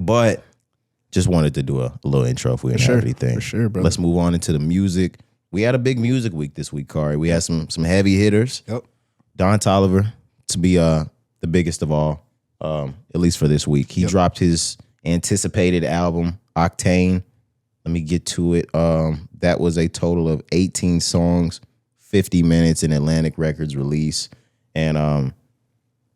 But just wanted to do a little intro if we didn't have anything. For sure, bro. Let's move on into the music. We had a big music week this week, Kari. We had some heavy hitters. Yep. Don Toliver to be the biggest of all, at least for this week. He dropped his anticipated album, Octane. Let me get to it. That was a total of 18 songs, 50 minutes in Atlantic Records release. And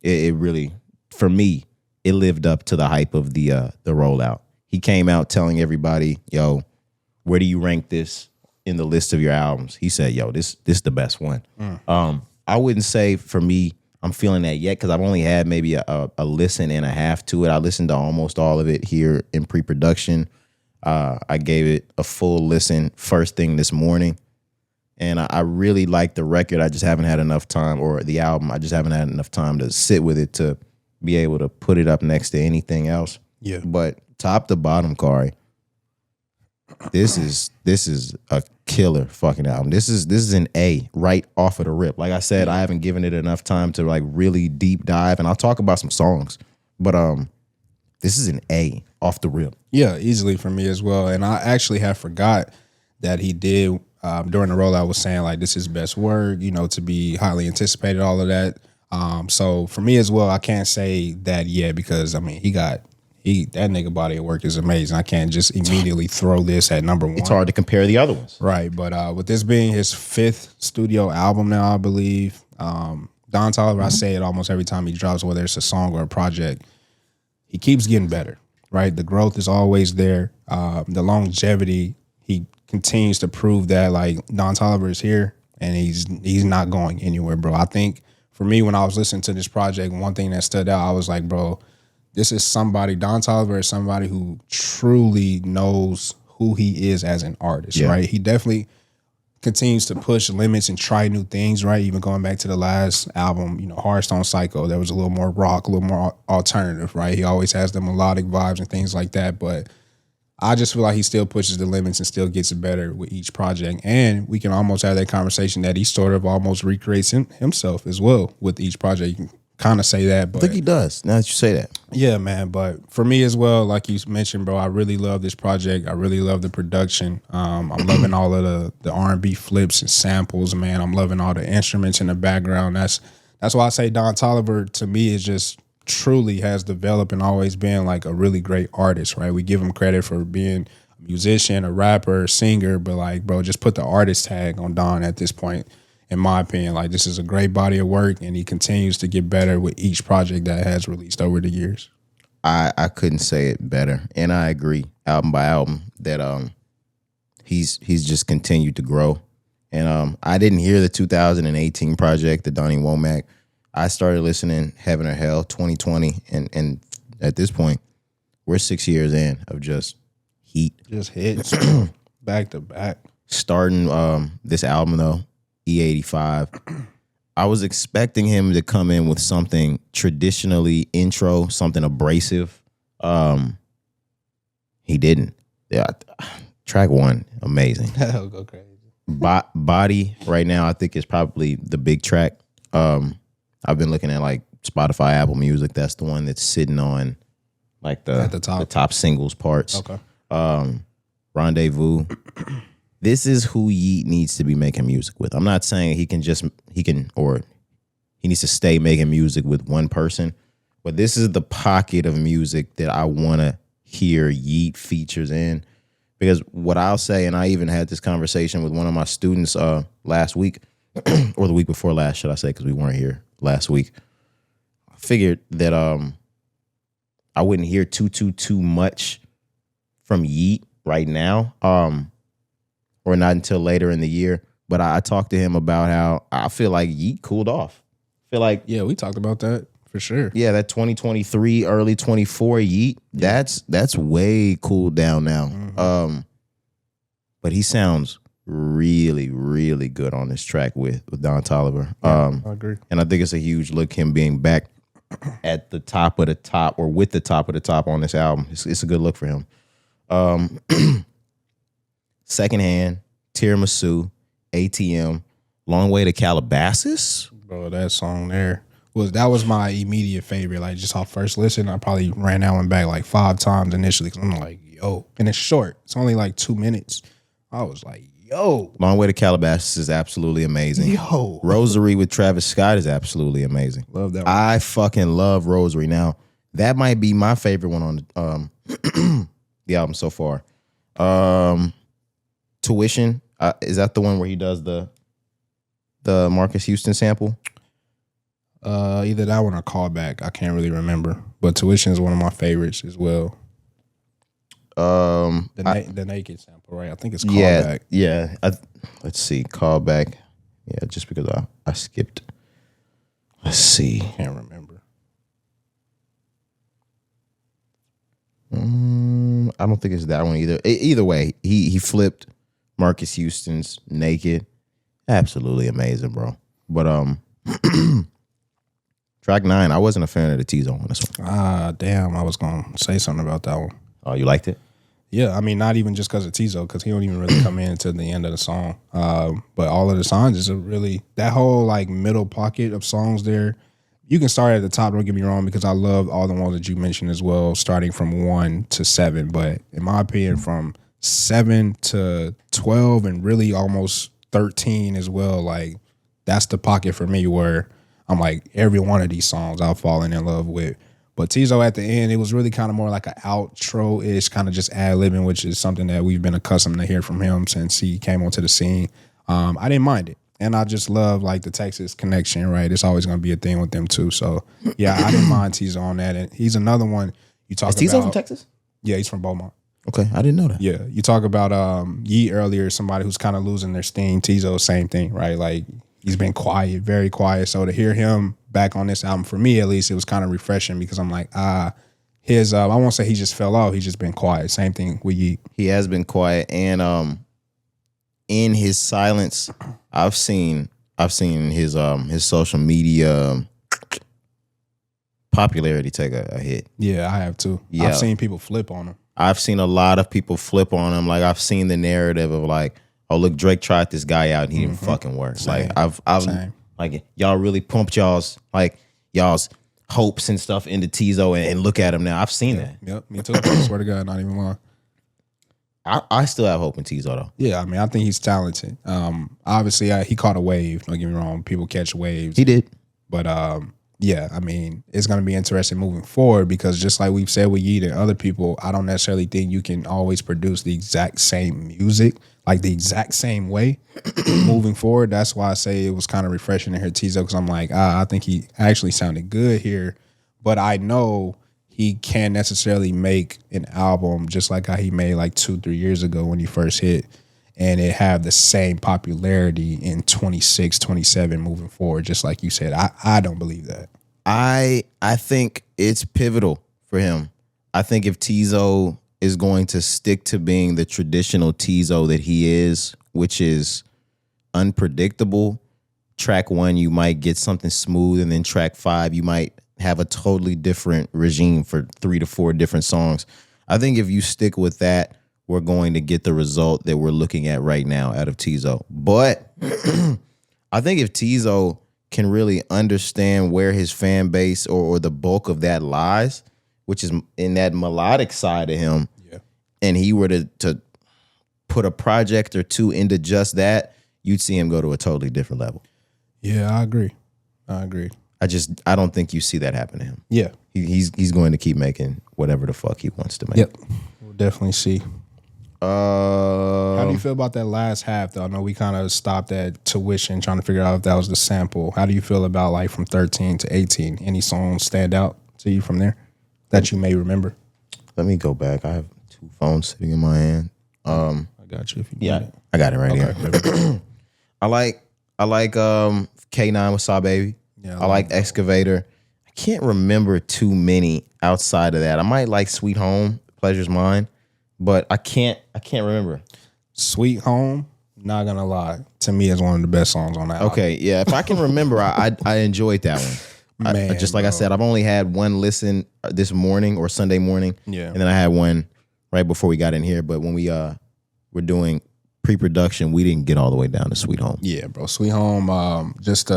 it really, for me, it lived up to the hype of the rollout. He came out telling everybody, yo, where do you rank this in the list of your albums? He said, yo, this is the best one. I wouldn't say for me, I'm feeling that yet because I've only had maybe a listen and a half to it. I listened to almost all of it here in pre-production. I gave it a full listen first thing this morning. And I really like the record. I just haven't had enough time, or the album, I just haven't had enough time to sit with it to be able to put it up next to anything else. Yeah. But top to bottom, Kari, this is a killer fucking album. This is an A right off of the rip. Like I said, I haven't given it enough time to like really deep dive, and I'll talk about some songs. But this is an A off the rip. Yeah, easily for me as well. And I actually have forgot that he did during the rollout was saying like this is best work, to be highly anticipated, all of that. So for me as well, I can't say that yet because I mean that nigga body of work is amazing. I can't just immediately throw this at number one. It's hard to compare the other ones. Right. But with this being his 5th studio album now, I believe, Don Toliver, I say it almost every time he drops, whether it's a song or a project, he keeps getting better, right? The growth is always there. The longevity, he continues to prove that like Don Toliver is here and he's not going anywhere, bro. I think for me, when I was listening to this project, one thing that stood out, I was like, bro, this is somebody, Don Toliver is somebody who truly knows who he is as an artist, right? He definitely continues to push limits and try new things, right? Even going back to the last album, Hearthstone Psycho, there was a little more rock, a little more alternative, right? He always has the melodic vibes and things like that, but I just feel like he still pushes the limits and still gets better with each project. And we can almost have that conversation that he sort of almost recreates himself as well with each project. You can kind of say that, but I think he does, now that you say that. Yeah, man. But for me as well, like you mentioned, bro, I really love this project. I really love the production. I'm loving all of the R&B flips and samples, man. I'm loving all the instruments in the background. That's why I say Don Toliver to me is just truly has developed and always been like a really great artist, right? We give him credit for being a musician, a rapper, a singer, but like, bro, just put the artist tag on Don at this point. In my opinion, like this is a great body of work, and he continues to get better with each project that has released over the years. I couldn't say it better, and I agree, album by album, that he's just continued to grow. And I didn't hear the 2018 project, the Donnie Womack. I started listening Heaven or Hell 2020, and at this point, we're 6 years in of just heat, just hits back to back. Starting this album though. E85. I was expecting him to come in with something traditionally intro, something abrasive. He didn't. Yeah, track 1, amazing. That'll go crazy. Body right now, I think is probably the big track. I've been looking at like Spotify, Apple Music. That's the one that's sitting on like the top singles parts. Okay. Rendezvous. This is who Yeat needs to be making music with. I'm not saying he needs to stay making music with one person, but this is the pocket of music that I want to hear Yeat features in. Because what I'll say, and I even had this conversation with one of my students last week, or the week before last, should I say, because we weren't here last week. I figured that I wouldn't hear too much from Yeat right now. Or not until later in the year. But I talked to him about how I feel like Yeat cooled off. I feel like... Yeah, we talked about that for sure. Yeah, that 2023, early 24 Yeat, that's way cooled down now. Mm-hmm. But he sounds really, really good on this track with Don Toliver. I agree. And I think it's a huge look, him being back at the top of the top, or with the top of the top on this album. It's a good look for him. Secondhand, Tiramisu, ATM, Long Way to Calabasas. Bro, that song there that was my immediate favorite. Like just off first listen, I probably ran that one back like 5 times initially because I'm like, yo, and it's short. It's only like 2 minutes. I was like, yo, Long Way to Calabasas is absolutely amazing. yo, Rosary with Travis Scott is absolutely amazing. love that one. I fucking love Rosary. Now that might be my favorite one on the album so far. Tuition, is that the one where he does the Marcus Houston sample? Either that one or Callback. I can't really remember, but Tuition is one of my favorites as well. The Naked sample, right? I think it's Callback. Yeah. Let's see, Callback. Yeah, just because I skipped. Let's see. Can't remember. I don't think it's that one either. Either way, he flipped Marcus Houston's Naked. Absolutely amazing, bro. But track 9, I wasn't a fan of the T-Zone on this one. Damn, I was gonna say something about that one. Oh, you liked it? Yeah, I mean, not even just because of Tizo, because he don't even really come in to the end of the song. But all of the songs is really that whole like middle pocket of songs there. You can start at the top, don't get me wrong, because I love all the ones that you mentioned as well, starting from 1 to 7. But in my opinion, from 7 to 12 and really almost 13 as well, like that's the pocket for me where I'm like every one of these songs I've fallen in love with. But Tizo at the end, it was really kind of more like an outro-ish, kind of just ad-libbing, which is something that we've been accustomed to hear from him since he came onto the scene. I didn't mind it. And I just love like the Texas connection, right? It's always going to be a thing with them too. So yeah, I didn't mind Tizo on that. And he's another one you talk about. Is Tizo from Texas? Yeah, he's from Beaumont. Okay, I didn't know that. Yeah, you talk about Yee earlier, somebody who's kind of losing their steam. Tizo, same thing, right? Like he's been quiet, very quiet. So to hear him back on this album, for me at least, it was kind of refreshing because I'm like, I won't say he just fell off. He's just been quiet. Same thing with Yee. He has been quiet, and in his silence, I've seen his social media popularity take a hit. Yeah, I have too. Yeah. I've seen people flip on him. I've seen a lot of people flip on him. Like I've seen the narrative of like, oh look, Drake tried this guy out and he didn't fucking work. Same. Like I've like y'all really pumped y'all's hopes and stuff into Tizo and look at him now. I've seen that. Yep, me too. I swear to God, not even lying. I still have hope in Tizo though. Yeah, I mean, I think he's talented. Obviously, he caught a wave. Don't get me wrong. People catch waves. He did. But yeah, I mean, it's going to be interesting moving forward because just like we've said with Yeet and other people, I don't necessarily think you can always produce the exact same music, like the exact same way moving forward. That's why I say it was kind of refreshing to hear Tizo because I'm like, I think he actually sounded good here. But I know he can't necessarily make an album just like how he made like 2-3 years ago when he first hit and it have the same popularity in 26, 27 moving forward, just like you said. I don't believe that. I think it's pivotal for him. I think if Tizo is going to stick to being the traditional Tizo that he is, which is unpredictable, track 1 you might get something smooth, and then track 5 you might have a totally different regime for 3 to 4 different songs. I think if you stick with that, we're going to get the result that we're looking at right now out of Tizo. But I think if Tizo can really understand where his fan base or the bulk of that lies, which is in that melodic side of him, and he were to put a project or 2 into just that, you'd see him go to a totally different level. Yeah, I agree. I don't think you see that happen to him. Yeah. He's going to keep making whatever the fuck he wants to make. Yep. We'll definitely see. How do you feel about that last half, though? I know we kind of stopped at Tuition, trying to figure out if that was the sample. How do you feel about like from 13 to 18? Any songs stand out to you from there that you may remember? Let me go back. I have 2 phones sitting in my hand. I got you. If you need it. I got it right here. I like K9 with Saw Baby. Yeah, I like Excavator. I can't remember too many outside of that. I might like Sweet Home, Pleasure's Mine. But I can't remember. Sweet Home, not gonna lie, to me is one of the best songs on that album. Okay, yeah. If I can remember, I enjoyed that one. Man, just like I said, I've only had one listen this morning or Sunday morning. Yeah. And then I had one right before we got in here. But when we were doing pre-production, we didn't get all the way down to Sweet Home. Yeah, bro. Sweet Home, just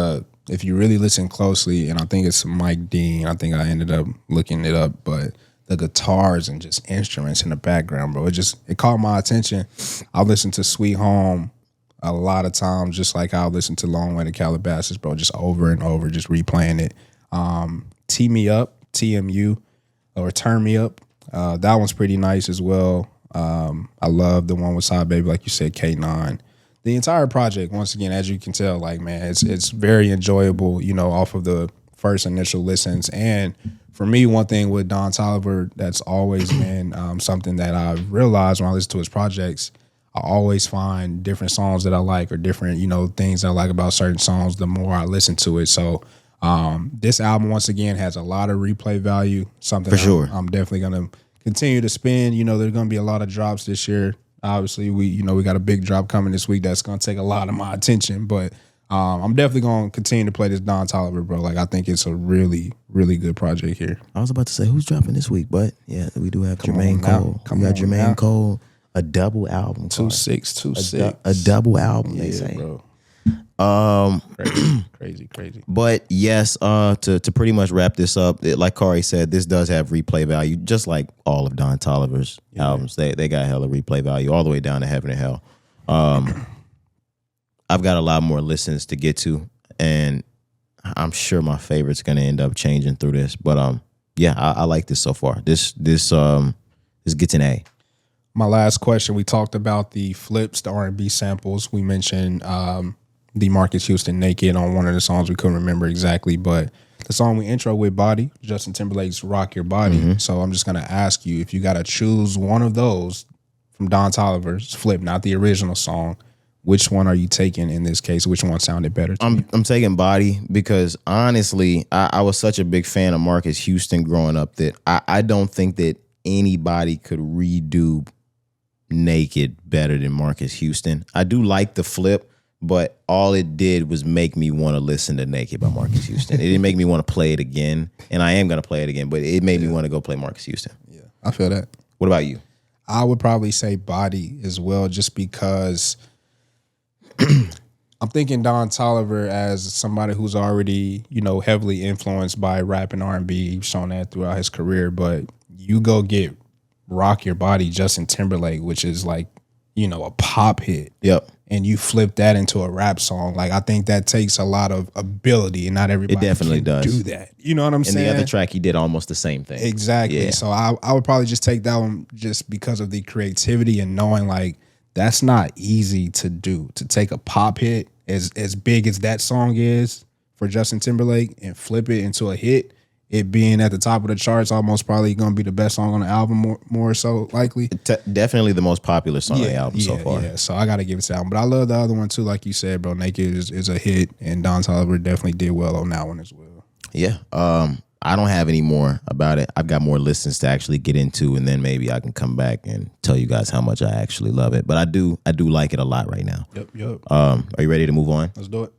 if you really listen closely, and I think it's Mike Dean, I think I ended up looking it up, but the guitars and just instruments in the background, bro, it caught my attention. I listened to Sweet Home a lot of times, just like I listen to Long Way to Calabasas, bro, just over and over, just replaying it. Tee Me Up, TMU, or Turn Me Up. That one's pretty nice as well. I love the one with Side Baby, like you said, K9. The entire project, once again, as you can tell, like, man, it's very enjoyable, you know, off of the first initial listens. And for me, one thing with Don Toliver that's always been something that I've realized when I listen to his projects, I always find different songs that I like or different, you know, things I like about certain songs the more I listen to it. So this album, once again, has a lot of replay value, something for sure. I'm definitely going to continue to spin. You know, there's going to be a lot of drops this year. Obviously, we got a big drop coming this week that's going to take a lot of my attention, but I'm definitely going to continue to play this Don Toliver, bro. Like, I think it's a really, really good project here. I was about to say, who's dropping this week? But, yeah, we do have Jermaine Cole. We got Jermaine Cole, a double album. 2-6. A double album, yeah, they say. Bro. Crazy. But, yes, to pretty much wrap this up, like Kari said, this does have replay value, just like all of Don Toliver's albums. They got hella replay value all the way down to Heaven and Hell. I've got a lot more listens to get to, and I'm sure my favorite's going to end up changing through this. But yeah, I like this so far. This gets an A. My last question: we talked about the flips, the R&B samples. We mentioned the Marcus Houston "Naked" on one of the songs. We couldn't remember exactly, but the song we intro with "Body," Justin Timberlake's "Rock Your Body." Mm-hmm. So I'm just going to ask you, if you got to choose one of those from Don Toliver's flip, not the original song, which one are you taking in this case? Which one sounded better to you? I'm taking Body because, honestly, I was such a big fan of Marcus Houston growing up that I don't think that anybody could redo Naked better than Marcus Houston. I do like the flip, but all it did was make me want to listen to Naked by Marcus Houston. It didn't make me want to play it again, and I am going to play it again, but it made me want to go play Marcus Houston. Yeah, I feel that. What about you? I would probably say Body as well, just because I'm thinking Don Toliver as somebody who's already, you know, heavily influenced by rap and R&B. He's shown that throughout his career, but you go get Rock Your Body, Justin Timberlake, which is like, you know, a pop hit. Yep. And you flip that into a rap song. Like, I think that takes a lot of ability, and not everybody can do that. You know what I'm saying? And the other track, he did almost the same thing. Exactly. Yeah. So I would probably just take that one just because of the creativity and knowing, like, that's not easy to do, to take a pop hit as big as that song is for Justin Timberlake and flip it into a hit. It being at the top of the charts, almost probably going to be the best song on the album, more so likely. Definitely the most popular song on the album so far. Yeah, so I got to give it to that one. But I love the other one too, like you said, bro. Naked is a hit, and Don Toliver definitely did well on that one as well. Yeah. I don't have any more about it. I've got more listens to actually get into, and then maybe I can come back and tell you guys how much I actually love it. But I do like it a lot right now. Yep. Are you ready to move on? Let's do it.